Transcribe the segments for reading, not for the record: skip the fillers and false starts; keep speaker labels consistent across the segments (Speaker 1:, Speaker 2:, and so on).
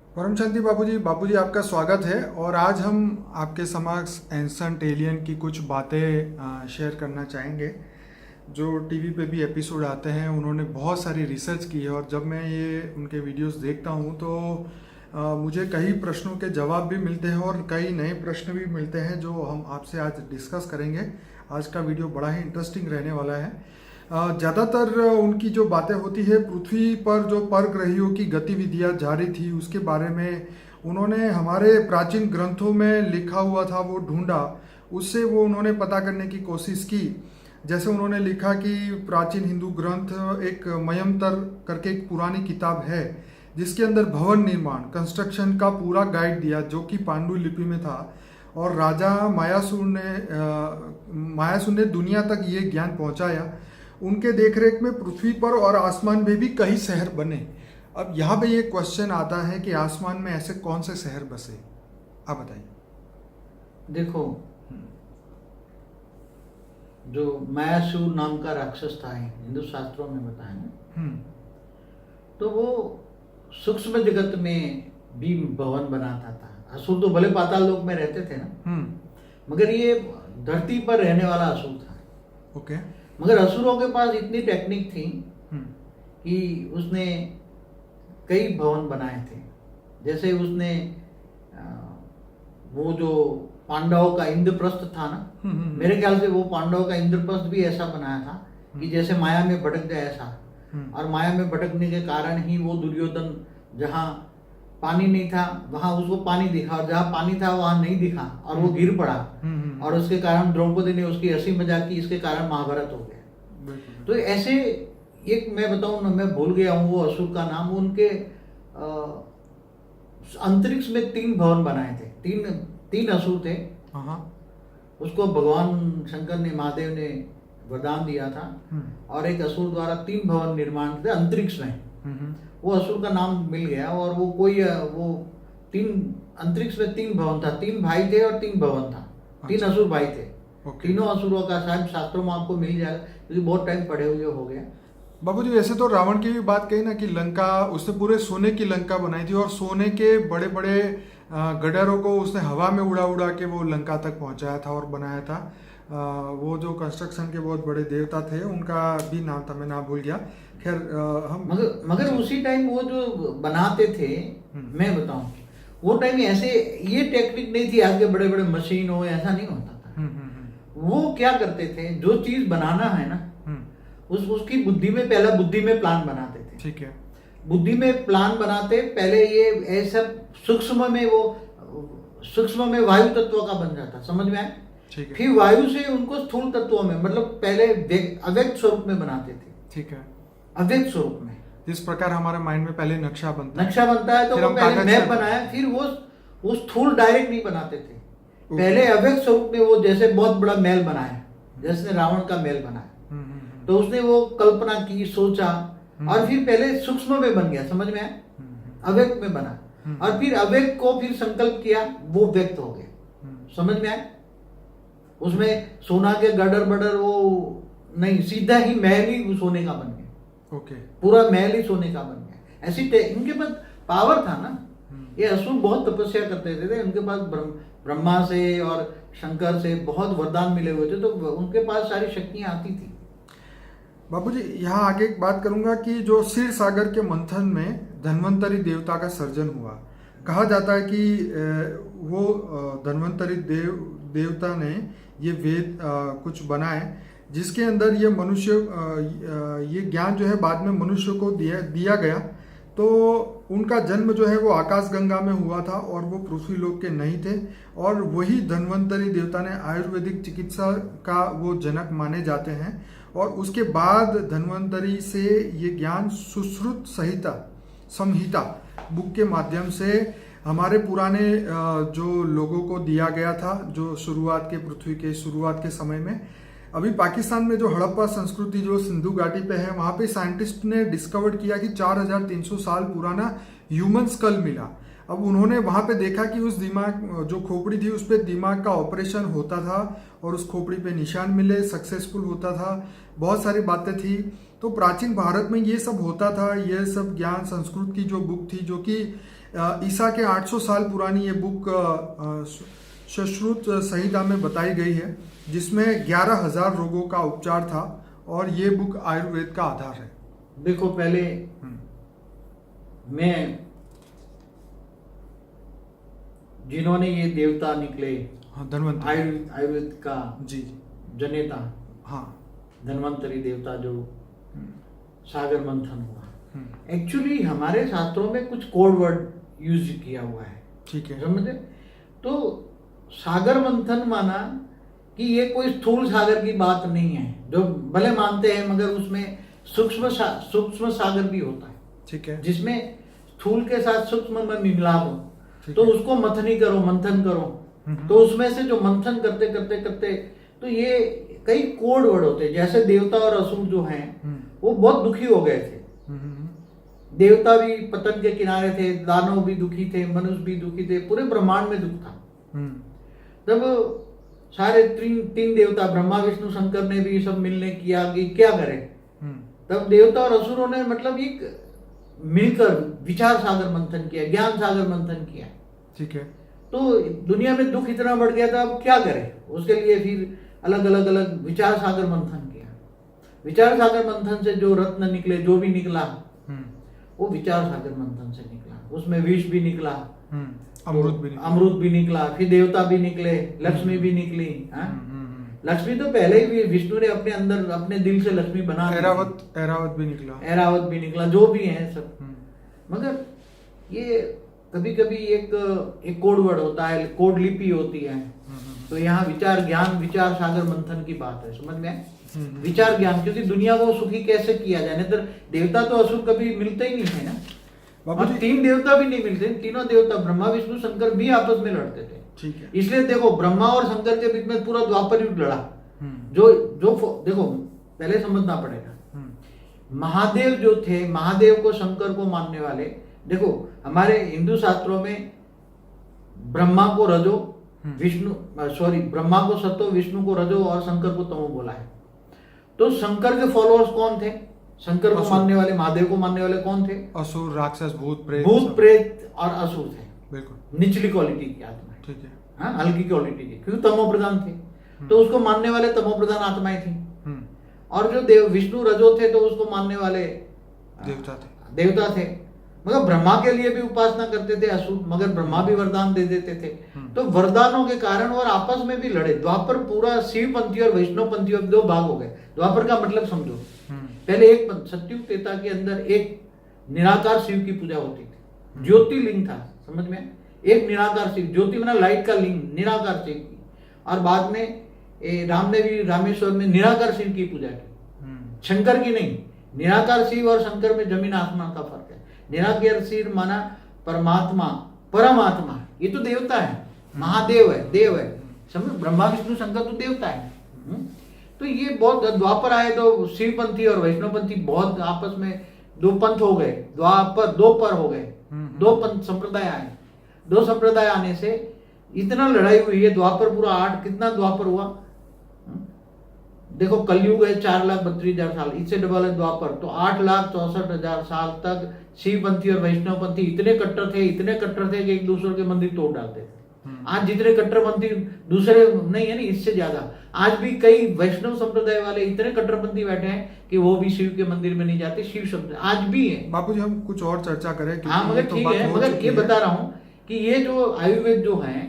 Speaker 1: परम शांति बाबूजी आपका स्वागत है। और आज हम आपके समक्ष एंसेंट एलियन की कुछ बातें शेयर करना चाहेंगे। जो टीवी पे भी एपिसोड आते हैं, उन्होंने बहुत सारी रिसर्च की है और जब मैं ये उनके वीडियोस देखता हूँ तो मुझे कई प्रश्नों के जवाब भी मिलते हैं और कई नए प्रश्न भी मिलते हैं जो हम आपसे आज डिस्कस करेंगे। आज का वीडियो बड़ा ही इंटरेस्टिंग रहने वाला है। ज़्यादातर उनकी जो बातें होती है, पृथ्वी पर जो परग्रहियों की गतिविधियां जारी थी उसके बारे में उन्होंने हमारे प्राचीन ग्रंथों में लिखा हुआ था वो ढूंढा, उससे वो उन्होंने पता करने की कोशिश की। जैसे उन्होंने लिखा कि प्राचीन हिंदू ग्रंथ एक मयंतर करके एक पुरानी किताब है जिसके अंदर भवन निर्माण कंस्ट्रक्शन का पूरा गाइड दिया, जो कि पांडुलिपि में था। और राजा मायासुर ने दुनिया तक ये ज्ञान पहुंचाया। उनके देखरेख में पृथ्वी पर और आसमान में भी कई शहर बने। अब यहाँ पे ये क्वेश्चन आता है कि आसमान में ऐसे कौन से शहर बसे, आप बताइए।
Speaker 2: देखो, जो मायासुर नाम का राक्षस था हिंदू शास्त्रों में बताया ना, तो वो सूक्ष्म जगत में भी भवन बनाता था। असुर तो भले पाताल लोक में रहते थे ना, मगर ये धरती पर रहने वाला असुर था।
Speaker 1: ओके।
Speaker 2: मगर असुरों के पास इतनी टेक्निक थी कि उसने कई भवन बनाए थे। जैसे उसने वो जो पांडवों का इंद्रप्रस्थ था ना, मेरे ख्याल से वो पांडवों का इंद्रप्रस्थ भी ऐसा बनाया था कि जैसे माया में भटक जाए ऐसा। और माया में भटकने के कारण ही वो दुर्योधन, जहाँ पानी नहीं था वहां उसको पानी दिखा, और जहाँ पानी था वहां नहीं दिखा और वो गिर पड़ा। और उसके कारण द्रौपदी ने उसकी हंसी मजाक की, इसके कारण महाभारत हो गया। तो ऐसे एक मैं बताऊं ना, मैं भूल गया हूँ वो असुर का नाम। उनके अंतरिक्ष में 3 भवन बनाए थे। तीन असुर थे। उसको भगवान शंकर ने, महादेव ने वरदान दिया था। और एक असुर द्वारा 3 भवन निर्माण थे अंतरिक्ष में। वो असुर का नाम मिल गया। और वो कोई वो 3 अंतरिक्ष में 3 भवन था। 3 भाई थे और 3 भवन था। 3 असुर भाई थे। तीनों असुरों का शायद शास्त्रों में आपको मिल जाएगा, क्योंकि बहुत टाइम पढ़े हुए हो गया।
Speaker 1: बाबूजी, वैसे तो रावण की भी बात कही ना कि लंका, उसने पूरे सोने की लंका बनाई थी और सोने के बड़े बड़े गडरों को उसने हवा में उड़ा उड़ा के वो लंका तक पहुंचाया था और बनाया था। वो जो कंस्ट्रक्शन के बहुत बड़े देवता थे, उनका भी नाम था, मैं नाम भूल गया। खैर, हम
Speaker 2: मगर उसी टाइम वो जो बनाते थे, मैं बताऊं, वो टाइम ऐसे ये टेक्निक नहीं थी आज के बड़े बड़े मशीन हो, ऐसा नहीं होता था। वो क्या करते थे, जो चीज बनाना है ना, उसकी बुद्धि में, पहला बुद्धि में प्लान बनाते थे।
Speaker 1: ठीक है।
Speaker 2: बुद्धि में प्लान बनाते पहले ये ऐसा सूक्ष्म में वायु तत्व का बन जाता, समझ में आए। फिर वायु से उनको स्थूल तत्वों में, मतलब पहले अव्यक्त स्वरूप में बनाते थे।
Speaker 1: ठीक है।
Speaker 2: अव्यक्त स्वरूप में,
Speaker 1: जिस प्रकार हमारे माइंड में पहले नक्शा बनता
Speaker 2: है, तो वो पहले मैप बनाया। फिर वो स्थूल डायरेक्ट नहीं बनाते थे। पहले अव्यक्त स्वरूप में वो जैसे बहुत बड़ा महल बनाया, जैसे रावण का महल बनाया, तो उसने वो कल्पना की, सोचा, और फिर पहले सूक्ष्म में बन गया, समझ में आया, अव्यक्त में बना। और फिर अव्यक्त को फिर संकल्प किया, वो व्यक्त हो गया, समझ में आया। उसमें सोना के गडर बडर वो नहीं, सीधा ही महल ही सोने का बन गया।
Speaker 1: ओके।
Speaker 2: पूरा महल ही सोने का बन गया। ऐसी इनके पास पावर था ना। ये असुर बहुत तपस्या करते थे। उनके पास ब्रह्मा से और शंकर से बहुत वरदान मिले हुए थे, तो उनके पास सारी शक्तियां आती थी।
Speaker 1: बाबूजी, यहाँ आगे एक बात करूंगा कि जो क्षीर सागर के मंथन में धन्वंतरी देवता का सर्जन हुआ। कहा जाता है कि वो धन्वंतरी देवता ने ये वेद कुछ बनाए जिसके अंदर ये मनुष्य ये ज्ञान जो है बाद में मनुष्य को दिया गया। तो उनका जन्म जो है वो आकाश गंगा में हुआ था और वो पृथ्वी लोक के नहीं थे। और वही धन्वंतरी देवता ने आयुर्वेदिक चिकित्सा का वो जनक माने जाते हैं। और उसके बाद धन्वंतरी से ये ज्ञान सुश्रुत संहिता बुक के माध्यम से हमारे पुराने जो लोगों को दिया गया था, जो पृथ्वी के शुरुआत के समय में। अभी पाकिस्तान में जो हड़प्पा संस्कृति जो सिंधु घाटी पे है, वहाँ पे साइंटिस्ट ने डिस्कवर किया कि 4300 साल पुराना ह्यूमन स्कल मिला। अब उन्होंने वहाँ पे देखा कि उस दिमाग, जो खोपड़ी थी, उस पर दिमाग का ऑपरेशन होता था और उस खोपड़ी पे निशान मिले, सक्सेसफुल होता था, बहुत सारी बातें थी। तो प्राचीन भारत में ये सब होता था, ये सब ज्ञान संस्कृत की जो बुक थी, जो कि ईसा के 800 साल पुरानी ये बुक सुश्रुत संहिता में बताई गई है, जिसमें 11,000 रोगों का उपचार था, और ये बुक आयुर्वेद का आधार है।
Speaker 2: देखो, पहले मैं जिन्होंने ये देवता निकले,
Speaker 1: हाँ, धन्वंतरी,
Speaker 2: आयुर्वेद का
Speaker 1: जी
Speaker 2: जनेता,
Speaker 1: हाँ,
Speaker 2: धन्वंतरी देवता, जो सागर मंथन हुआ, एक्चुअली हमारे शास्त्रों में कुछ कोड वर्ड यूज किया हुआ है,
Speaker 1: ठीक है,
Speaker 2: समझे? तो सागर मंथन माना कि ये कोई स्थूल सागर की बात नहीं है, जो भले मानते हैं, मगर उसमें सूक्ष्म सागर भी होता है,
Speaker 1: ठीक है,
Speaker 2: जिसमें स्थूल के साथ सूक्ष्म में मिलाप हो, तो उसको मंथन करो, तो उसमें से जो मंथन करते करते करते, तो ये कई कोड वर्ड होते हैं। जैसे देवता और असुर जो हैं, वो बहुत दुखी हो गए थे। देवता भी पतन के किनारे थे, दानव भी दुखी थे, मनुष्य भी दुखी थे, पूरे ब्रह्मांड में दुख था। तब सारे तीन देवता, ब्रह्मा विष्णु शंकर ने भी सब मिलने किया कि क्या करें। तब देवता और असुरों ने मतलब एक मिलकर विचार सागर मंथन किया, ज्ञान सागर मंथन किया,
Speaker 1: ठीक है।
Speaker 2: तो दुनिया में दुख इतना बढ़ गया था, अब क्या करें। उसके लिए फिर अलग अलग विचार सागर मंथन किया। विचार सागर मंथन से जो रत्न निकले, जो भी निकला, वो विचार सागर मंथन से निकला। उसमें विष भी निकला, अमृत भी निकला, फिर देवता भी निकले, लक्ष्मी भी निकली। लक्ष्मी तो पहले ही विष्णु ने अपने अंदर अपने दिल से लक्ष्मी बना,
Speaker 1: ऐरावत भी निकला,
Speaker 2: जो भी है सब। मगर ये कभी कभी एक कोड वर्ड होता है, कोड लिपि होती है। तो यहाँ विचार ज्ञान, विचार सागर मंथन की बात है, समझ में? विचार ज्ञान, क्योंकि दुनिया को सुखी कैसे किया जाए। नहीं तो देवता तो असुर कभी मिलते ही नहीं है ना। और तीन देवता भी नहीं मिलते, तीनों देवता ब्रह्मा विष्णु शंकर भी आपस में लड़ते थे,
Speaker 1: ठीक है।
Speaker 2: इसलिए देखो, ब्रह्मा और शंकर के बीच में पूरा द्वापर युग लड़ा। जो देखो, पहले समझना पड़ेगा, महादेव जो थे, महादेव को शंकर को मानने वाले, देखो हमारे हिंदू शास्त्रों में ब्रह्मा को रजो, ब्रह्मा को सतो, विष्णु को रजो और शंकर को तमो बोला है। तो शंकर के फॉलोअर्स कौन थे? शंकर को मानने वाले, महादेव को मानने वाले कौन थे?
Speaker 1: असुर, राक्षस, भूत प्रेत
Speaker 2: और असुर थे।
Speaker 1: बिल्कुल
Speaker 2: निचली क्वालिटी की आत्मा,
Speaker 1: ठीक है।
Speaker 2: हाँ, हल्की क्वालिटी की, क्योंकि तमो प्रधान थे, तो उसको मानने वाले तमो प्रधान आत्माएं थी। और जो विष्णु रजो थे, तो उसको मानने वाले देवता थे। मगर ब्रह्मा के लिए भी उपासना करते थे असुर, मगर ब्रह्मा भी वरदान दे देते थे। तो वरदानों के कारण और आपस में भी लड़े। द्वापर पूरा शिव पंथी और वैष्णव पंथी दो भाग हो गए। द्वापर का मतलब समझो, पहले एक सत्युग त्रेता के अंदर एक निराकार शिव की पूजा होती थी, ज्योतिर्लिंग था, समझ में? एक निराकार शिव, ज्योति माना लाइट का लिंग, निराकार शिव की। और बाद में राम ने भी रामेश्वर में निराकार शिव की पूजा की, शंकर की नहीं। निराकार शिव और शंकर में जमीन आसमान का फर्क है। निराकार शिव माना परमात्मा, परमात्मा, ये तो देवता है, महादेव है, देव है, समझ? ब्रह्मा विष्णु शंकर तो देवता है। तो ये बहुत, द्वापर आए तो शिव पंथी और वैष्णव पंथी बहुत आपस में दो पंथ हो गए, द्वापर दो पर हो गए, दो पंथ संप्रदाय आए। दो संप्रदाय आने से इतना लड़ाई हुई है। द्वापर पूरा 8, कितना द्वापर हुआ देखो, कलयुग है 4,32,000 साल, इससे डबल है द्वापर, तो 8,64,000 साल तक शिव पंथी और वैष्णव पंथी इतने कट्टर थे कि एक दूसरे के मंदिर तोड़ डालते थे। आज जितने कट्टरपंथी दूसरे नहीं है ना, इससे ज्यादा आज भी कई वैष्णव संप्रदाय वाले इतने कट्टरपंथी बैठे हैं कि वो भी शिव के मंदिर में नहीं जाते। शिव शब्द आज भी है।
Speaker 1: बापूजी, हम कुछ और चर्चा करें।
Speaker 2: हाँ, मगर ठीक है, मगर ये बता रहा हूँ कि ये जो आयुर्वेद जो है,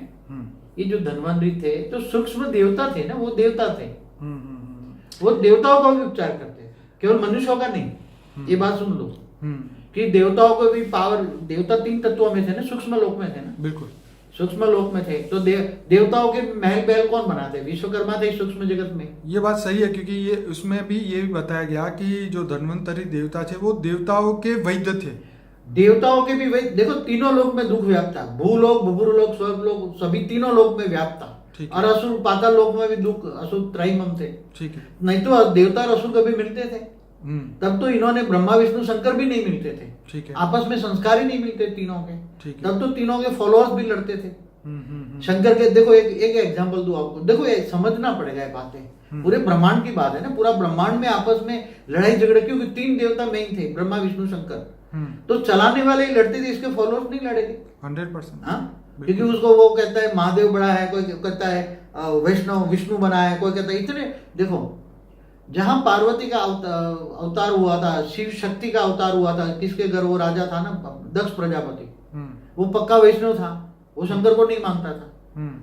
Speaker 2: ये जो धन्वंतरी थे, तो सूक्ष्म देवता थे ना, वो देवता थे, वो देवताओं का भी उपचार करते थे, केवल मनुष्यों का नहीं। ये बात सुन लो कि देवताओं को भी पावर, देवता 3 तत्वों में थे ना, सूक्ष्म लोक में थे ना,
Speaker 1: बिल्कुल
Speaker 2: सूक्ष्म लोक में थे। तो देवताओं के महल behल कौन बनाते? विश्वकर्मा थे सूक्ष्म जगत में।
Speaker 1: ये बात सही है, क्योंकि ये उसमें भी ये बताया गया कि जो धन्वंतरी देवता थे वो देवताओं के वैद्य थे।
Speaker 2: देवताओं के भी वैद्य, देखो तीनों लोक में दुख व्याप्त था, भूलोक, भूभुरलोक, स्वर्गलोक, सभी तीनों लोक में व्याप्त था। और असुर पाताल लोक में भी दुख, असुर त्राहिमाम थे, ठीक है। नहीं तो देवता और असुर कभी मिलते थे? तब तो इन्होंने ब्रह्मा विष्णु शंकर भी नहीं मिलते थे, ठीक है। आपस में संस्कार ही नहीं मिलते तीनों के, तब तो तीनों के फॉलोअर्स भी लड़ते थे, शंकर के देखो एक एग्जांपल दूं आपको, देखो ये समझना पड़ेगा ये बातें, पूरे ब्रह्मांड की बात है ना, पूरा ब्रह्मांड में आपस में लड़ाई झगड़े, क्योंकि 3 देवता मेन थे, ब्रह्मा विष्णु शंकर, तो चलाने वाले ही लड़ते थे, इसके फॉलोअर्स नहीं लड़ेंगे
Speaker 1: 100%।
Speaker 2: हाँ, क्योंकि उसको वो कहता है महादेव बड़ा है, कोई कहता है वैष्णव विष्णु बना है, कोई कहता है इतने। देखो जहां पार्वती का अवतार हुआ था, शिव शक्ति का अवतार हुआ था, किसके घर वो राजा था ना, दक्ष प्रजापति, वो पक्का वैष्णव था, वो शंकर को नहीं मानता था,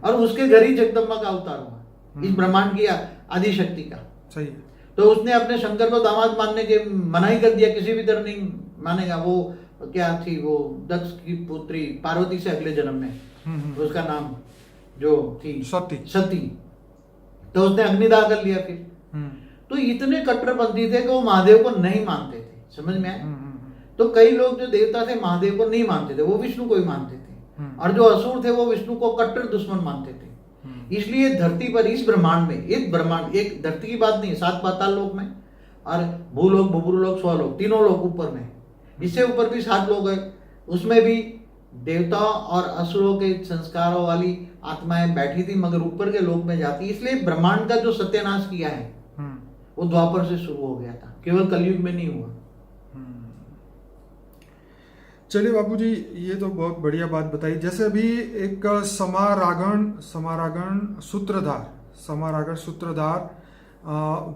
Speaker 2: और उसके घर ही जगदम्बा का अवतार हुआ, इस ब्रह्मांड की आदि शक्ति का।
Speaker 1: सही है।
Speaker 2: तो उसने अपने शंकर को दामाद मानने के मनाही कर दिया, किसी भी तरह नहीं मानेगा। वो क्या थी, वो दक्ष की पुत्री पार्वती से अगले जन्म में, उसका नाम जो थी सती, तो उसने अग्निदाह कर लिया फिर। तो इतने कट्टरपंथी थे कि वो महादेव को नहीं मानते थे, समझ में आया। तो कई लोग जो देवता थे महादेव को नहीं मानते थे, वो विष्णु को ही मानते थे, और जो असुर थे वो विष्णु को कट्टर दुश्मन मानते थे। इसलिए धरती पर इस ब्रह्मांड में, एक ब्रह्मांड, एक धरती की बात नहीं, 7 पाताल लोक में, और भूलोक भूभुलोक स्वलोक, तीनों लोग ऊपर में, इससे ऊपर भी 7 लोग हैं, उसमें भी देवताओं और असुरों के संस्कारों वाली आत्माएं बैठी थी, मगर ऊपर के लोक में जाती। इसलिए ब्रह्मांड का जो सत्यानाश किया है वो द्वापर से शुरू हो गया था, केवल कलयुग में नहीं हुआ।
Speaker 1: चलिए बाबूजी, ये तो बहुत बढ़िया बात बताई। जैसे अभी एक समारागण सूत्रधार,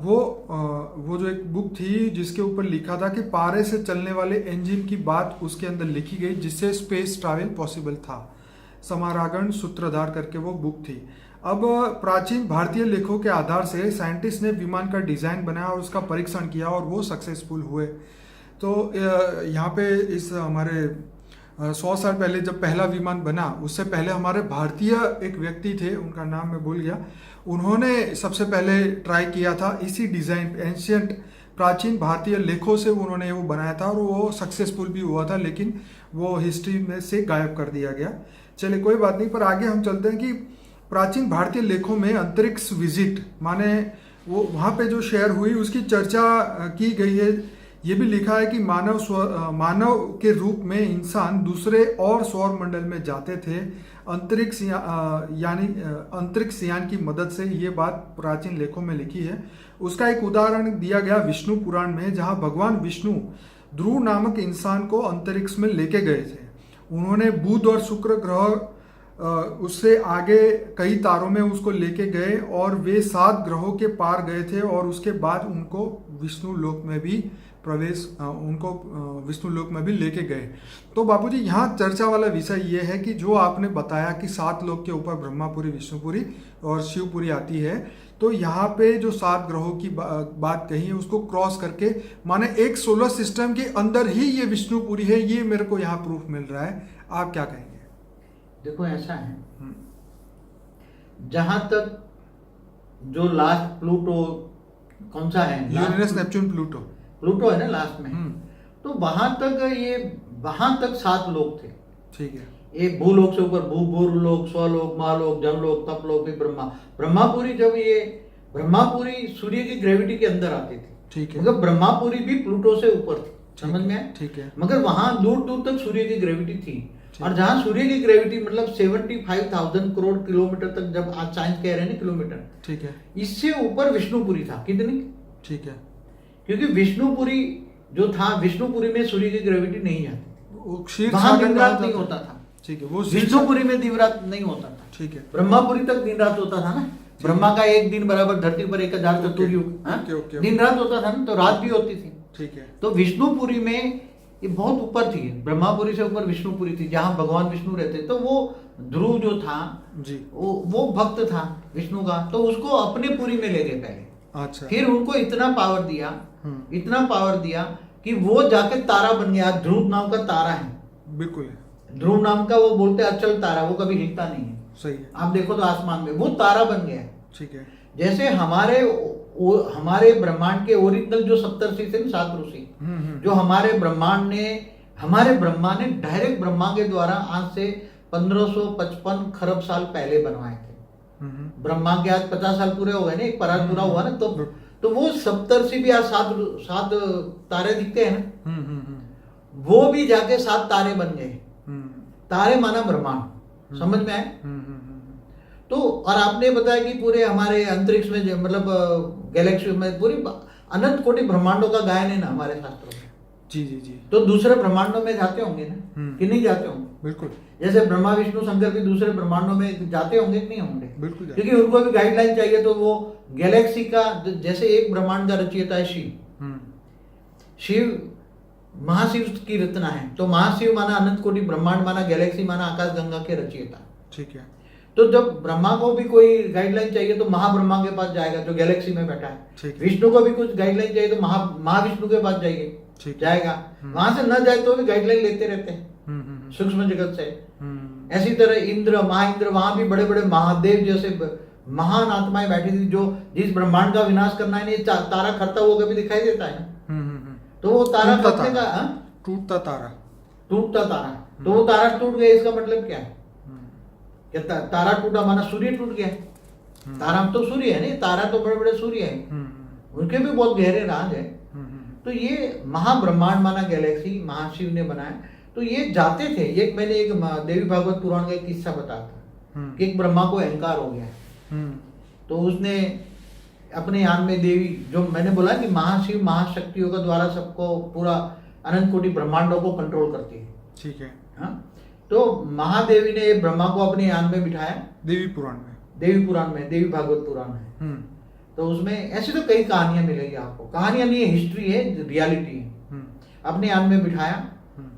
Speaker 1: वो जो एक बुक थी जिसके ऊपर लिखा था कि पारे से चलने वाले इंजन की बात उसके अंदर लिखी गई, जिससे स्पेस ट्रैवल पॉसिबल था। समारागण सूत्रधार करके वो बुक थी। अब प्राचीन भारतीय लेखों के आधार से साइंटिस्ट ने विमान का डिजाइन बनाया और उसका परीक्षण किया, और वो सक्सेसफुल हुए। तो यहाँ पे इस हमारे 100 साल पहले जब पहला विमान बना, उससे पहले हमारे भारतीय एक व्यक्ति थे, उनका नाम मैं भूल गया, उन्होंने सबसे पहले ट्राई किया था इसी डिज़ाइन, एंशियंट प्राचीन भारतीय लेखों से उन्होंने वो बनाया था, और वो सक्सेसफुल भी हुआ था, लेकिन वो हिस्ट्री में से गायब कर दिया गया। चलिए कोई बात नहीं, पर आगे हम चलते हैं कि प्राचीन भारतीय लेखों में अंतरिक्ष विजिट, माने वो वहाँ पे जो शेयर हुई उसकी चर्चा की गई है। ये भी लिखा है कि मानव के रूप में इंसान दूसरे और सौर मंडल में जाते थे अंतरिक्ष यान की मदद से। ये बात प्राचीन लेखों में लिखी है। उसका एक उदाहरण दिया गया विष्णु पुराण में, जहाँ भगवान विष्णु ध्रुव नामक इंसान को अंतरिक्ष में लेके गए थे। उन्होंने बुध और शुक्र ग्रह, उससे आगे कई तारों में उसको लेके गए, और वे 7 ग्रहों के पार गए थे, और उसके बाद उनको विष्णु लोक में भी विष्णु लोक में भी लेके गए। तो बाबूजी, यहाँ चर्चा वाला विषय ये है कि जो आपने बताया कि 7 लोक के ऊपर ब्रह्मापुरी, विष्णुपुरी और शिवपुरी आती है, तो यहाँ पे जो 7 ग्रहों की बात कही है उसको क्रॉस करके, माने एक सोलर सिस्टम के अंदर ही ये विष्णुपुरी है, ये मेरे को यहाँ प्रूफ मिल रहा है। आप क्या कहेंगे?
Speaker 2: देखो ऐसा है, जहां तक जो लास्ट प्लूटो कौन सा है,
Speaker 1: यूरेनस नेपच्यून
Speaker 2: प्लूटो है ना लास्ट में, तो वहां तक 7 लोग थे।
Speaker 1: ठीक है।
Speaker 2: एक भूलोक से ऊपर भूलोक, स्वलोक, महालोक, जनलोक, तपलोक, फिर ब्रह्मापुरी। जब ये ब्रह्मापुरी सूर्य की ग्रेविटी के अंदर आती थी,
Speaker 1: ठीक है,
Speaker 2: मतलब ब्रह्मापुरी भी प्लूटो से ऊपर थी, समझ में आया?
Speaker 1: ठीक है।
Speaker 2: मगर वहां दूर दूर तक सूर्य की ग्रेविटी थी, और जहां सूर्य की ग्रेविटी मतलब 75,000 करोड़ किलोमीटर तक, जब आज साइंस कह रहे हैं ना किलोमीटर,
Speaker 1: ठीक है,
Speaker 2: इससे ऊपर विष्णुपुरी था। कितनी?
Speaker 1: ठीक है।
Speaker 2: क्योंकि विष्णुपुरी जो था, विष्णुपुरी में सूर्य की ग्रेविटी नहीं आती, वहां दिन रात नहीं होता था।
Speaker 1: ठीक है, वो
Speaker 2: विष्णुपुरी में दिन रात नहीं होता था।
Speaker 1: ठीक है।
Speaker 2: ब्रह्मापुरी तक दिन रात होता था ना, ब्रह्मा का एक दिन बराबर धरती पर 1000 चतुर्युग, दिन रात होता था ना, तो रात भी होती थी।
Speaker 1: ठीक है।
Speaker 2: तो विष्णुपुरी में ये बहुत ऊपर थी, ब्रह्मापुरी से ऊपर विष्णुपुरी थी, जहां भगवान विष्णु रहते। तो वो ध्रुव जो था
Speaker 1: जी,
Speaker 2: वो भक्त था विष्णु का, तो उसको अपने पुरी में ले गए पहले।
Speaker 1: अच्छा।
Speaker 2: फिर उनको इतना पावर दिया कि वो जाके तारा बन गया। ध्रुव नाम का तारा है,
Speaker 1: बिल्कुल,
Speaker 2: ध्रुव नाम का, वो बोलते अचल तारा, वो कभी हिलता नहीं है।
Speaker 1: सही है।
Speaker 2: आप देखो तो आसमान में वो तारा बन गया।
Speaker 1: ठीक है।
Speaker 2: जैसे हमारे ब्रह्मांड के ओरिजिनल जो 7 ऋषि थे ना, 7 ऋषि, जो हमारे ब्रह्मा ने डायरेक्ट ब्रह्मा के द्वारा आज से 1555 खरब साल पहले बनवाए थे। ब्रह्मा के आज 50 साल पूरे हो गए ना, एक परात पूरा हुआ ना, तो वो 70 भी आज 7 तारे दिखते हैं ना, वो भी जाके 7 तारे बन गए। तारे माना ब्रह्मांड, समझ में आए? तो और आपने बताया कि पूरे हमारे अंतरिक्ष में मतलब गैलेक्सी में पूरी अनंत कोटि ब्रह्मांडों का गायन है ना हमारे शास्त्रों में।
Speaker 1: जी जी जी।
Speaker 2: तो दूसरे ब्रह्मांडों में जाते होंगे ना कि नहीं जाते होंगे?
Speaker 1: बिल्कुल।
Speaker 2: जैसे ब्रह्मा विष्णु शंकर भी दूसरे ब्रह्मांडों में जाते होंगे कि नहीं होंगे?
Speaker 1: बिल्कुल।
Speaker 2: क्योंकि उनको भी गाइडलाइन चाहिए। तो वो गैलेक्सी का जैसे एक ब्रह्मांड का रचयिता है शिव, शिव महाशिव की रचना है। तो महाशिव माना अनंत कोटि ब्रह्मांड माना गैलेक्सी माना आकाश गंगा के रचयिता।
Speaker 1: ठीक है।
Speaker 2: तो जब ब्रह्मा को भी कोई गाइडलाइन चाहिए तो महाब्रह्मा के पास जाएगा जो गैलेक्सी में बैठा है। विष्णु को भी कुछ गाइडलाइन चाहिए तो महाविष्णु के पास जाइए जाएगा। वहां से न जाए तो भी गाइडलाइन लेते रहते हैं सूक्ष्म जगत से। ऐसी तरह इंद्र महाइंद्र वहां भी बड़े बड़े महादेव जैसे महान आत्माएं बैठी थी जो जिस ब्रह्मांड का विनाश करना है। ये तारा खरता हुआ कभी दिखाई देता है ना, तो वो तारा खरने का
Speaker 1: टूटता तारा
Speaker 2: तो वो तारा टूट गया इसका मतलब क्या है? क्या तारा टूटा माना सूर्य टूट गया? तारा तो सूर्य है नहीं, तारा तो बड़े बड़े सूर्य हैं, उनके भी बहुत गहरे राज है। तो ये महाब्रह्मांड माना गैलेक्सी महाशिव ने बनाया। तो ये जाते थे। मैंने एक देवी भागवत पुराण का एक किस्सा बताया था कि एक ब्रह्मा को अहंकार हो गया। तो उसने अपने यान में देवी, जो मैंने बोला कि महाशिव महाशक्तियों के द्वारा सबको पूरा अनंत कोटि ब्रह्मांडों को कंट्रोल करती है।
Speaker 1: ठीक है।
Speaker 2: हाँ, तो महादेवी ने ब्रह्मा को अपने यान में बिठाया। देवी पुराण में देवी भागवत पुराण है। तो उसमें ऐसी तो कई कहानियां मिलेगी आपको। कहानियां नहीं है, हिस्ट्री है, रियलिटी है। अपने यान में बिठाया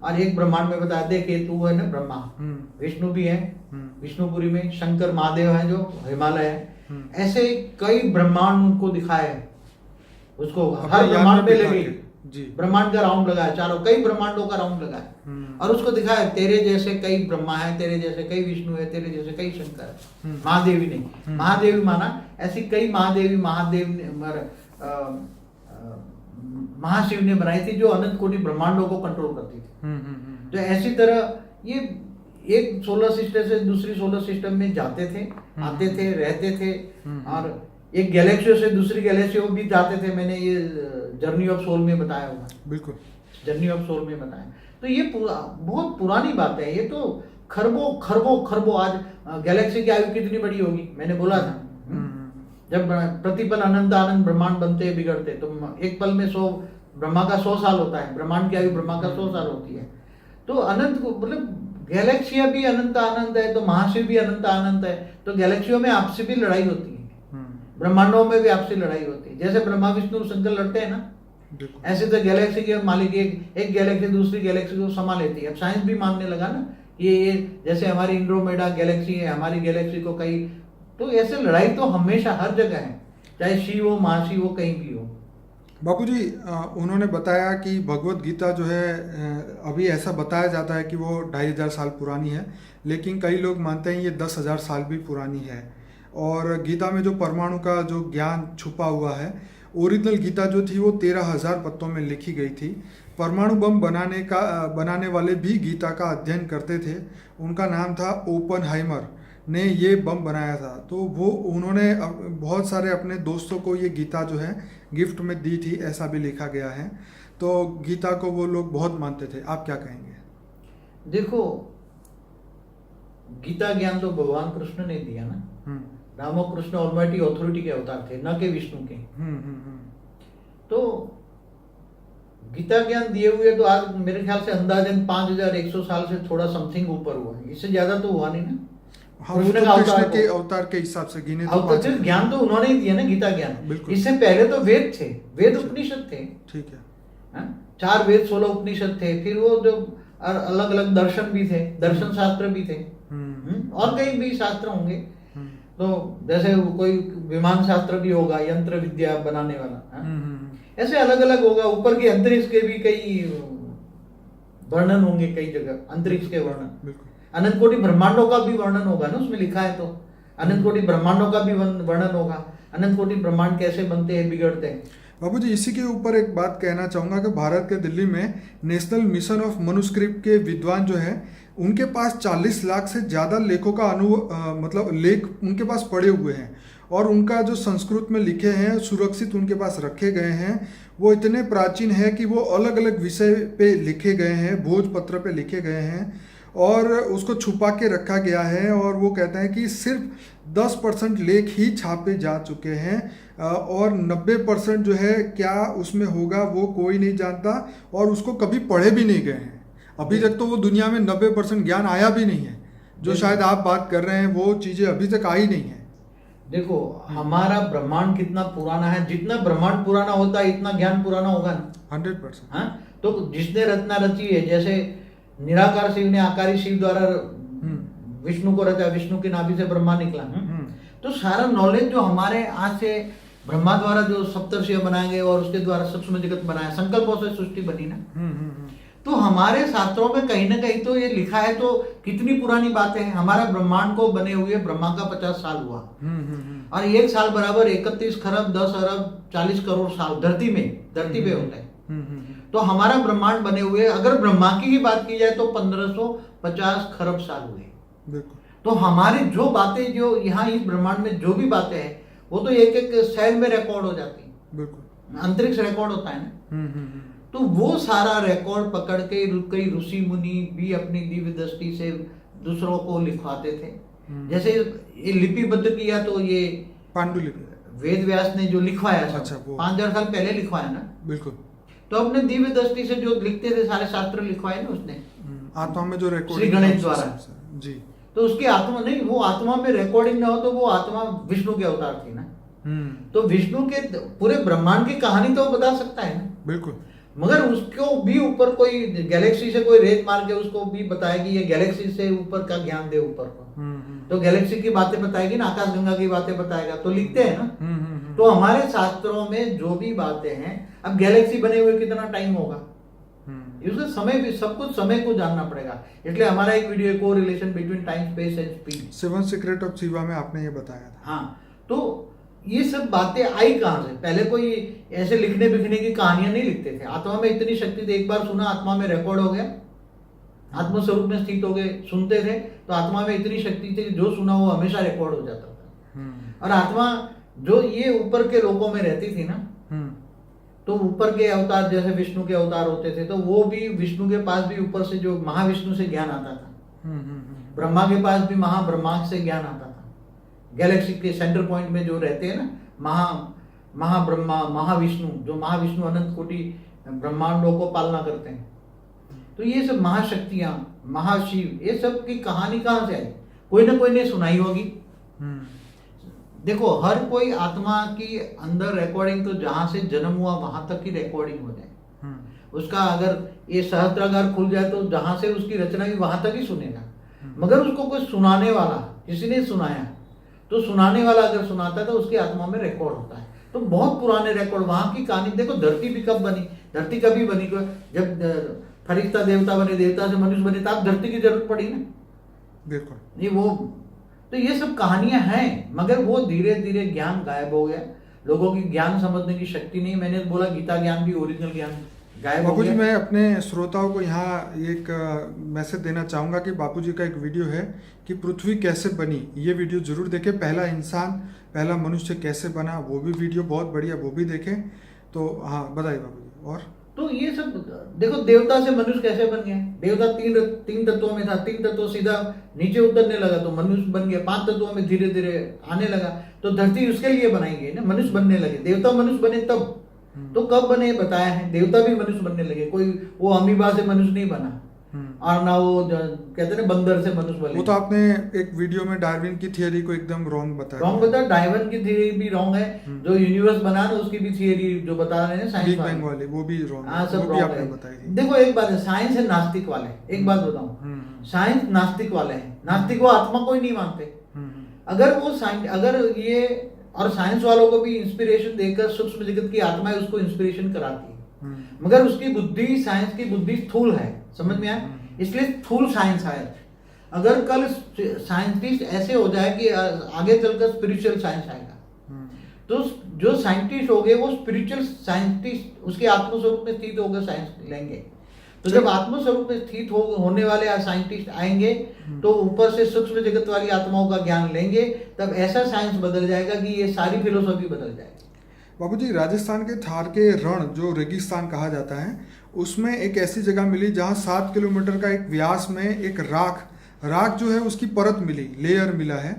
Speaker 2: और एक ब्रह्मांड में बताया देखे तू है ना ब्रह्मा, विष्णु भी है विष्णुपुरी में, शंकर महादेव है जो हिमालय है। ऐसे कई ब्रह्मांड उनको दिखाए, उसको हर ब्रह्मांड में लगे ब्रह्मांड का राउंड लगाया, चारों कई ब्रह्मांडों का राउंड लगाया और उसको दिखाया तेरे जैसे कई ब्रह्मा है, तेरे जैसे कई विष्णु है, तेरे जैसे कई शंकर है। महादेवी नहीं, महादेवी माना ऐसी कई महादेवी महाशिव ने बनाई थी जो अनंत कोटि ब्रह्मांडों को कंट्रोल करती थी। तो ऐसी तरह ये एक सोलर सिस्टम से दूसरी सोलर सिस्टम में जाते थे, आते थे, रहते थे और एक गैलेक्सी से दूसरी गैलेक्सी भी जाते थे। मैंने ये जर्नी ऑफ सोल में बताया होगा। बिल्कुल, जर्नी ऑफ सोल में बताया। तो ये बहुत पुरानी बात है। ये तो खरबों खरबों खरबों, आज गैलेक्सी की आयु कितनी बड़ी होगी मैंने बोला था। जब प्रतिपल अनंत आनंद ब्रह्मांड बनते हैं बिगड़ते, तो एक पल में 100 ब्रह्मा का 100 साल होता है, ब्रह्मांड की आयु ब्रह्मा का 100 साल होती है। तो अनंत को मतलब गैलेक्सियां भी अनंत आनंद है, तो महाशिव भी अनंत आनंद है। तो गैलेक्सियों में आपसी भी लड़ाई होती है, ब्रह्मांडों में भी आपसी लड़ाई होती है। जैसे ब्रह्मा विष्णु शंकर लड़ते हैं ना, ऐसे तो गैलेक्सी के मालिक एक गैलेक्सी दूसरी गैलेक्सी को समा लेती है। अब साइंस भी मानने लगा ना ये जैसे हमारी इंड्रोमेडा गैलेक्सी है, हमारी गैलेक्सी को कई, तो ऐसे लड़ाई तो हमेशा हर जगह है, चाहे शिव हो महाशिव हो कहीं भी हो।
Speaker 1: बापू जी, उन्होंने बताया कि भगवत गीता जो है अभी ऐसा बताया जाता है कि वो 2500 साल पुरानी है, लेकिन कई लोग मानते हैं ये 10,000 साल भी पुरानी है। और गीता में जो परमाणु का जो ज्ञान छुपा हुआ है, ओरिजिनल गीता जो थी वो 13,000 पत्तों में लिखी गई थी। परमाणु बम बनाने वाले भी गीता का अध्ययन करते थे। उनका नाम था ओपनहाइमर ने ये बम बनाया था। तो वो उन्होंने बहुत सारे अपने दोस्तों को ये गीता जो है गिफ्ट में दी थी, ऐसा भी लिखा गया है। तो गीता को वो लोग बहुत मानते थे। आप क्या कहेंगे?
Speaker 2: देखो, गीता ज्ञान तो भगवान कृष्ण ने दिया ना। रामो कृष्ण ऑलमाइटी ऑथोरिटी के अवतार थे, न के विष्णु के। तो गीता ज्ञान दिए हुए तो आज मेरे ख्याल से अंदाजन 5100 साल से थोड़ा समथिंग ऊपर हुआ है, इससे ज्यादा तो हुआ नहीं ना।
Speaker 1: कृष्ण के अवतार के हिसाब से गिने तो
Speaker 2: ज्ञान तो उन्होंने ही दिया ना, गीता ज्ञान। इससे पहले तो वेद थे, वेद उपनिषद थे।
Speaker 1: ठीक है।
Speaker 2: 4 वेद 16 उपनिषद थे। फिर वो जो अलग अलग दर्शन भी थे, दर्शन शास्त्र भी थे, और कई भी शास्त्र होंगे। तो जैसे कोई विमान शास्त्र भी होगा, यंत्र विद्या बनाने वाला, ऐसे अलग अलग होगा। ऊपर के अंतरिक्ष के भी कई वर्णन होंगे, कई जगह अंतरिक्ष के वर्णन। अनंत कोटि ब्रह्मांडों का भी वर्णन होगा ना, उसमें लिखा है। तो अनंत कोटि ब्रह्मांडों का भी वर्णन होगा, अनंत कोटि ब्रह्मांड कैसे बनते हैं, बिगड़ते हैं।
Speaker 1: बाबू जी, इसी के ऊपर एक बात कहना चाहूँगा कि भारत के दिल्ली में नेशनल मिशन ऑफ मनुस्क्रिप्ट के विद्वान जो है, उनके पास 40 लाख से ज़्यादा लेखों का मतलब लेख उनके पास पड़े हुए हैं। और उनका जो संस्कृत में लिखे हैं, सुरक्षित उनके पास रखे गए हैं। वो इतने प्राचीन है कि वो अलग अलग विषय पे लिखे गए हैं, भोजपत्र पे लिखे गए हैं। और उसको छुपा के रखा गया है, और वो कहते हैं कि सिर्फ 10% लेख ही छापे जा चुके हैं और 90% जो है क्या उसमें होगा वो कोई नहीं जानता, और उसको कभी पढ़े भी नहीं गए हैं अभी तक। तो वो दुनिया में 90% ज्ञान आया भी नहीं है, जो शायद आप बात कर रहे हैं वो चीज़ें अभी तक आई नहीं है।
Speaker 2: देखो हमारा ब्रह्मांड कितना पुराना है, जितना ब्रह्मांड पुराना होता है इतना ज्ञान पुराना होगा ना।
Speaker 1: 100%।
Speaker 2: हाँ, तो जिसने रचना रची है, जैसे निराकार शिव ने आकारी शिव द्वारा विष्णु को रचा, विष्णु की नाभि से ब्रह्मा निकला। तो सारा नॉलेज जो हमारे आज से ब्रह्मा द्वारा जो सप्तर्षि बनाए गए और उसके द्वारा सूक्ष्म जगत बनाया, संकल्पों से सृष्टि बनी ना। तो हमारे शास्त्रों में कहीं ना कहीं तो ये लिखा है, तो कितनी पुरानी बातें हैं। हमारा ब्रह्मांड को बने हुए ब्रह्मा का 50 साल हुआ, और 1 साल बराबर 31 खरब 10 अरब 40 करोड़ साल धरती पे होता है। तो हमारा ब्रह्मांड बने हुए, अगर ब्रह्मा की ही बात की जाए तो 1550 खरब साल हुए। तो हमारी जो बातें, जो यहाँ इस ब्रह्मांड में जो भी बातें हैं, वो तो एक एक सेल में रिकॉर्ड हो जाती है। अंतरिक्ष रिकॉर्ड होता है ना। तो वो सारा रिकॉर्ड पकड़ के कई ऋषि मुनि भी अपनी दिव्य दृष्टि से दूसरों को लिखवाते थे। जैसे ये लिपिबद्ध किया तो ये
Speaker 1: पांडुलिपि
Speaker 2: वेद व्यास ने जो लिखवाया,
Speaker 1: अच्छा,
Speaker 2: 5000 साल पहले लिखवाया ना।
Speaker 1: बिल्कुल।
Speaker 2: तो अपने दिव्य दृष्टि से जो लिखते थे सारे शास्त्र लिखवाए ना उसने,
Speaker 1: आत्मा में जो रिकॉर्ड
Speaker 2: श्री गणेश द्वारा
Speaker 1: जी।
Speaker 2: तो उसकी आत्मा नहीं, वो आत्मा में रिकॉर्डिंग ना हो तो वो आत्मा विष्णु के अवतार थी ना। तो विष्णु के पूरे ब्रह्मांड की कहानी तो बता सकता है ना।
Speaker 1: बिल्कुल।
Speaker 2: मगर उसको भी ऊपर कोई गैलेक्सी से कोई रेत मार के उसको भी बताएगी, ये गैलेक्सी से ऊपर का ज्ञान दे ऊपर को, तो गैलेक्सी की बातें बताएगी ना, आकाश गंगा की बातें बताएगा, तो लिखते हैं ना। तो हमारे शास्त्रों में जो भी बातें हैं, अब गैलेक्सी बने हुए कितना टाइम होगा, उसका समय भी, सब कुछ समय को जानना पड़ेगा। इसलिए हमारा एक वीडियो को relation between time space and speed,
Speaker 1: 7 secret of Shiva में आपने ये बताया था।
Speaker 2: हाँ, तो ये सब बातें आई कहाँ से? पहले कोई ऐसे लिखने बिखने की कहानियां नहीं लिखते थे। आत्मा में इतनी शक्ति थी, एक बार सुना आत्मा में रिकॉर्ड हो गया, आत्मस्वरूप में स्थित हो गए, सुनते थे तो आत्मा में इतनी शक्ति थी कि जो सुना वो हमेशा रिकॉर्ड हो जाता था। और आत्मा जो ये ऊपर के लोकों में रहती थी ना, तो ऊपर के अवतार जैसे विष्णु के अवतार होते थे, तो वो भी विष्णु के पास भी ऊपर से जो महाविष्णु से ज्ञान आता था, ब्रह्मा के पास भी महाब्रह्मा से ज्ञान आता था। गैलेक्सी के सेंटर पॉइंट में जो रहते हैं ना, महाब्रह्मा महाविष्णु, जो महाविष्णु अनंत कोटि ब्रह्मांडों को पालना करते हैं। तो ये सब महाशक्तियां, महाशिव, ये सब की कहानी कहाँ से आई? कोई ना कोई ने सुनाई होगी। देखो हर कोई आत्मा की अंदर रिकॉर्डिंग, तो जहां से जन्म हुआ वहां तक की रिकॉर्डिंग हो जाए। उसका अगर ये सहस्त्रागार खुल जाए तो जहां से उसकी रचना हुई वहां तक ही सुनेगा। मगर उसको कोई सुनाने वाला, किसी ने सुनाया, तो सुनाने वाला अगर सुनाता है तो उसकी आत्मा में रिकॉर्ड होता है। तो बहुत पुराने रिकॉर्ड, वहां की कहानी देखो। धरती भी कब बनी? धरती कभी बनी? जब फरिश्ता देवता बने, देवता से मनुष्य बने, तब धरती की जरूरत पड़ी ना। बिल्कुल। ये वो, तो ये सब कहानियां हैं, मगर वो धीरे धीरे ज्ञान गायब हो गया। लोगों की ज्ञान समझने की शक्ति नहीं। मैंने बोला गीता ज्ञान भी, ओरिजिनल ज्ञान गायब हो गया।
Speaker 1: मैं अपने श्रोताओं को यहाँ एक मैसेज देना चाहूँगा कि बापूजी का एक वीडियो है कि पृथ्वी कैसे बनी, ये वीडियो जरूर देखें। पहला इंसान, पहला मनुष्य कैसे बना, वो भी वीडियो बहुत बढ़िया, वो भी देखें। तो हाँ बताइए बापूजी। और
Speaker 2: तो ये सब देखो, देवता से मनुष्य कैसे बन गया? देवता तीन तत्वों में था, 3 तत्वों सीधा नीचे उतरने लगा तो मनुष्य बन गया। 5 तत्वों में धीरे धीरे आने लगा, तो धरती उसके लिए बनाई गई ना, मनुष्य बनने लगे। देवता मनुष्य बने तब, तो कब बने बताया है। देवता भी मनुष्य बनने लगे, कोई वो अमीबा से मनुष्य नहीं बना, और ना वो कहते हैं बंदर से मनुष्य बने।
Speaker 1: वो तो आपने एक वीडियो में डार्विन की थियरी को एकदम रॉन्ग बताया।
Speaker 2: रॉन्ग बताया, डार्विन की थियरी भी रॉन्ग है। जो यूनिवर्स बना ना उसकी भी थियरी जो बता रहे हैं साइंस वाले, वो भी रॉन्ग है। सब रॉन्ग है। देखो एक बात है, साइंस है नास्तिक वाले। एक बात बताऊं, साइंस नास्तिक वाले हैं। नास्तिक वो आत्मा को ही नहीं मानते। अगर वो अगर ये, और साइंस वालों को भी इंस्पिरेशन देकर सूक्ष्म जगत की आत्मा है उसको इंस्पिरेशन कराती है, मगर उसकी बुद्धि, साइंस की बुद्धि स्थूल है। समझ में आया? इसलिए स्थूल साइंस है। अगर कल साइंटिस्ट ऐसे हो जाए कि आगे चलकर स्पिरिचुअल साइंस आएगा, तो जो साइंटिस्ट हो गए वो स्पिरिचुअल साइंटिस्ट उसके आत्मस्वरूप में स्थित होकर साइंस लेंगे। तो जब आत्मस्वरूप में स्थित होने वाले साइंटिस्ट आएंगे तो ऊपर से सूक्ष्म जगत वाली आत्माओं का ज्ञान लेंगे, तब ऐसा साइंस बदल जाएगा कि ये सारी फिलोसॉफी बदल जाएगी।
Speaker 1: बाबूजी, राजस्थान के थार के रण जो रेगिस्तान कहा जाता है, उसमें एक ऐसी जगह मिली जहाँ 7 किलोमीटर का एक व्यास में एक राख जो है उसकी परत मिली, लेयर मिला है।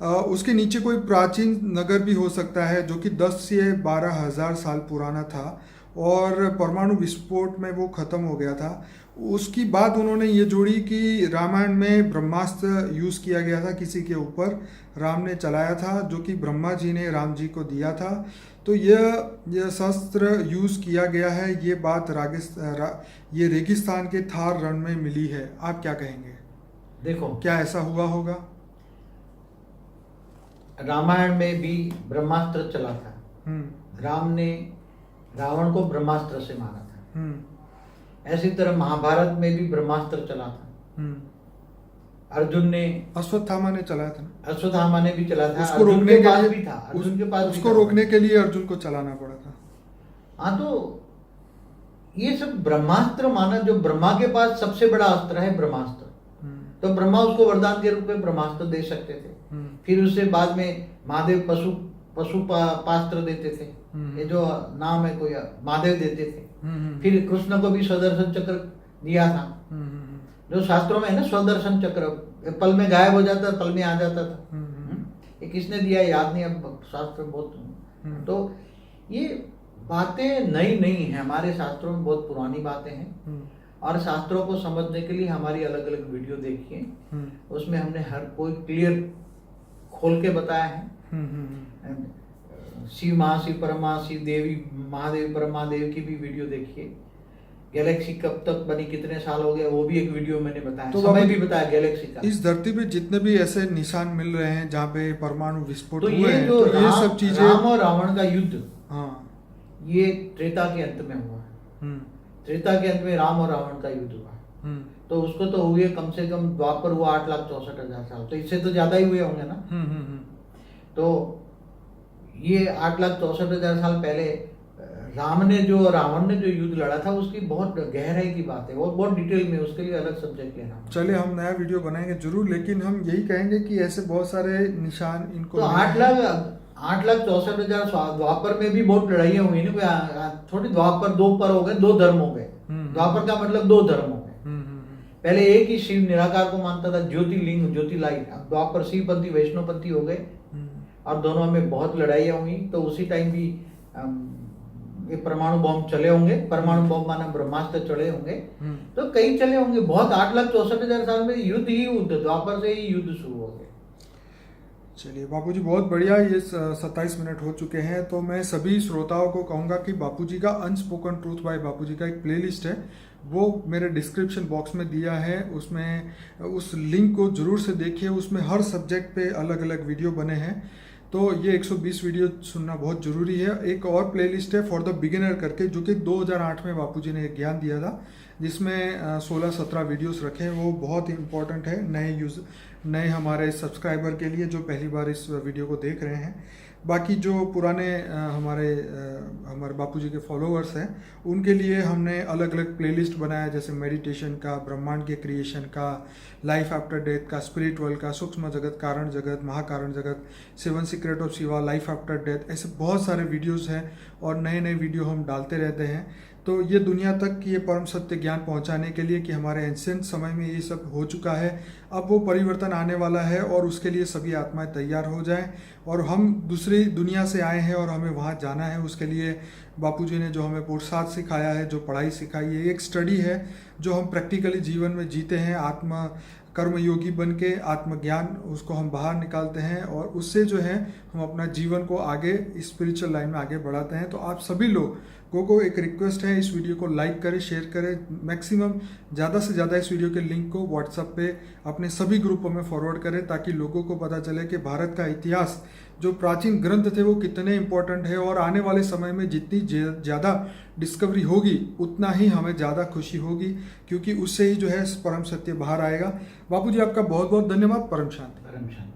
Speaker 1: उसके नीचे कोई प्राचीन नगर भी हो सकता है जो कि 10 से 12 हज़ार साल पुराना था और परमाणु विस्फोट में वो ख़त्म हो गया था। उसकी बात उन्होंने ये जोड़ी कि रामायण में ब्रह्मास्त्र यूज़ किया गया था किसी के ऊपर, राम ने चलाया था, जो कि ब्रह्मा जी ने राम जी को दिया था। तो यह शस्त्र यूज़ किया गया है, ये बात ये रेगिस्तान के थार रण में मिली है। आप क्या कहेंगे?
Speaker 2: देखो,
Speaker 1: क्या ऐसा हुआ होगा?
Speaker 2: रामायण में भी ब्रह्मास्त्र चला था। राम ने रावण को ब्रह्मास्त्र से मारा था। ऐसी तरह महाभारत में भी ब्रह्मास्त्र चला था। अर्जुन ने,
Speaker 1: अश्वत्थामा ने चलाया था ना?
Speaker 2: अश्वत्थामा ने भी चला था।
Speaker 1: उसको रोकने के लिए
Speaker 2: भी था, अर्जुन के पास
Speaker 1: उसको रोकने के लिए अर्जुन को चलाना पड़ा था।
Speaker 2: हाँ, तो ये सब ब्रह्मास्त्र माना, जो ब्रह्मा के पास सबसे बड़ा अस्त्र है ब्रह्मास्त्र। तो ब्रह्मा उसको वरदान के रूप में ब्रह्मास्त्र दे सकते थे। फिर उससे बाद में महादेव पास्त्र देते थे, ये जो नाम है कोई, महादेव देते थे। फिर कृष्ण को भी स्वदर्शन चक्र दिया था, जो शास्त्रों में है ना, स्वदर्शन चक्र, पल में गायब हो जाता, पल में आ जाता था। ये किसने दिया याद नहीं, अब शास्त्र बहुत। तो ये बातें नई नहीं है, हमारे शास्त्रों में बहुत पुरानी बातें हैं। और शास्त्रों को समझने के लिए हमारी अलग अलग वीडियो देखिए, उसमें हमने हर कोई क्लियर खोल के बताया है। शिव महाशिव परमा शिव देवी महादेव परमादेव की भी वीडियो देखिए। गैलेक्सी कब तक बनी, कितने साल हो गए, वो भी एक वीडियो मैंने बताया, तो समय भी बताया गैलेक्सी का।
Speaker 1: इस धरती पे जितने भी ऐसे निशान मिल रहे हैं जहाँ पे परमाणु विस्फोट
Speaker 2: तो
Speaker 1: हुए हैं,
Speaker 2: तो
Speaker 1: ये सब चीजें,
Speaker 2: राम और रावण का युद्ध,
Speaker 1: हाँ,
Speaker 2: ये त्रेता के अंत में हुआ। त्रेता के अंत में राम और रावण का युद्ध हुआ। तो उसको तो हुए कम से कम, द्वापर हुआ 8,64,000 साल, तो इससे तो ज्यादा ही हुए होंगे ना। तो ये 8,64,000 साल पहले रावण ने जो युद्ध लड़ा था, उसकी बहुत गहराई की बात है, वो बहुत डिटेल में, उसके लिए अलग सब्जेक्ट है।
Speaker 1: चलिए, हम नया वीडियो बनाएंगे जरूर, लेकिन हम यही कहेंगे कि ऐसे बहुत सारे निशान इनको,
Speaker 2: तो 8,64,000 द्वापर में भी बहुत लड़ाइयाँ हुई ना, थोड़ी द्वापर 2 पर हो गए, 2 धर्म हो गए। द्वापर का मतलब 2 धर्म हो गए। पहले एक ही शिव निराकार को मानता था, ज्योतिर्लिंग ज्योतिर्लाइट। अब द्वापर शिवपंथी वैष्णवपंथी हो गए और दोनों में बहुत लड़ाइयाँ हुई। तो उसी टाइम भी ये परमाणु बॉम्ब चले होंगे, परमाणु बॉम्ब माना ब्रह्मास्त्र चले होंगे, तो कई चले होंगे। बहुत 8,64,000 साल में युद्ध ही युद्ध, द्वापर से ही युद्ध शुरू हो गए।
Speaker 1: चलिए बापूजी, बहुत बढ़िया। ये 27 मिनट हो चुके हैं, तो मैं सभी श्रोताओं को कहूँगा कि बापूजी का अनस्पोकन ट्रूथ बाय बापूजी का एक प्लेलिस्ट है, वो मेरे डिस्क्रिप्शन बॉक्स में दिया है, उसमें उस लिंक को जरूर से देखिए। उसमें हर सब्जेक्ट पे अलग अलग वीडियो बने हैं, तो ये 120 वीडियो सुनना बहुत ज़रूरी है। एक और प्लेलिस्ट है फॉर द बिगिनर करके, जो कि 2008 में बापूजी ने एक ज्ञान दिया था, जिसमें 16-17 वीडियोस रखे हैं। वो बहुत इंपॉर्टेंट है नए हमारे सब्सक्राइबर के लिए, जो पहली बार इस वीडियो को देख रहे हैं। बाकी जो पुराने हमारे बापूजी के फॉलोअर्स हैं, उनके लिए हमने अलग अलग प्लेलिस्ट बनाया, जैसे मेडिटेशन का, ब्रह्मांड के क्रिएशन का, लाइफ आफ्टर डेथ का, स्पिरिट वर्ल्ड का, सूक्ष्म जगत, कारण जगत, महाकारण जगत, 7 secret of Shiva, life after death, ऐसे बहुत सारे वीडियोस हैं और नए नए वीडियो हम डालते रहते हैं। तो ये दुनिया तक ये परम सत्य ज्ञान पहुंचाने के लिए कि हमारे एंशिएंट समय में ये सब हो चुका है, अब वो परिवर्तन आने वाला है और उसके लिए सभी आत्माएं तैयार हो जाएं। और हम दूसरी दुनिया से आए हैं और हमें वहाँ जाना है, उसके लिए बापूजी ने जो हमें पुरुषार्थ सिखाया है, जो पढ़ाई सिखाई है, एक स्टडी है जो हम प्रैक्टिकली जीवन में जीते हैं। आत्मा कर्मयोगी बन के आत्मज्ञान उसको हम बाहर निकालते हैं और उससे जो है हम अपना जीवन को आगे स्पिरिचुअल लाइन में आगे बढ़ाते हैं। तो आप सभी लोगों को एक रिक्वेस्ट है, इस वीडियो को लाइक करें, शेयर करें, मैक्सिमम ज़्यादा से ज़्यादा इस वीडियो के लिंक को व्हाट्सएप पे अपने सभी ग्रुपों में फॉरवर्ड करें, ताकि लोगों को पता चले कि भारत का इतिहास, जो प्राचीन ग्रंथ थे, वो कितने इंपॉर्टेंट है और आने वाले समय में जितनी ज़्यादा डिस्कवरी होगी उतना ही हमें ज़्यादा खुशी होगी, क्योंकि उससे ही जो है परम सत्य बाहर आएगा। बापूजी, आपका बहुत बहुत धन्यवाद। परम शांति।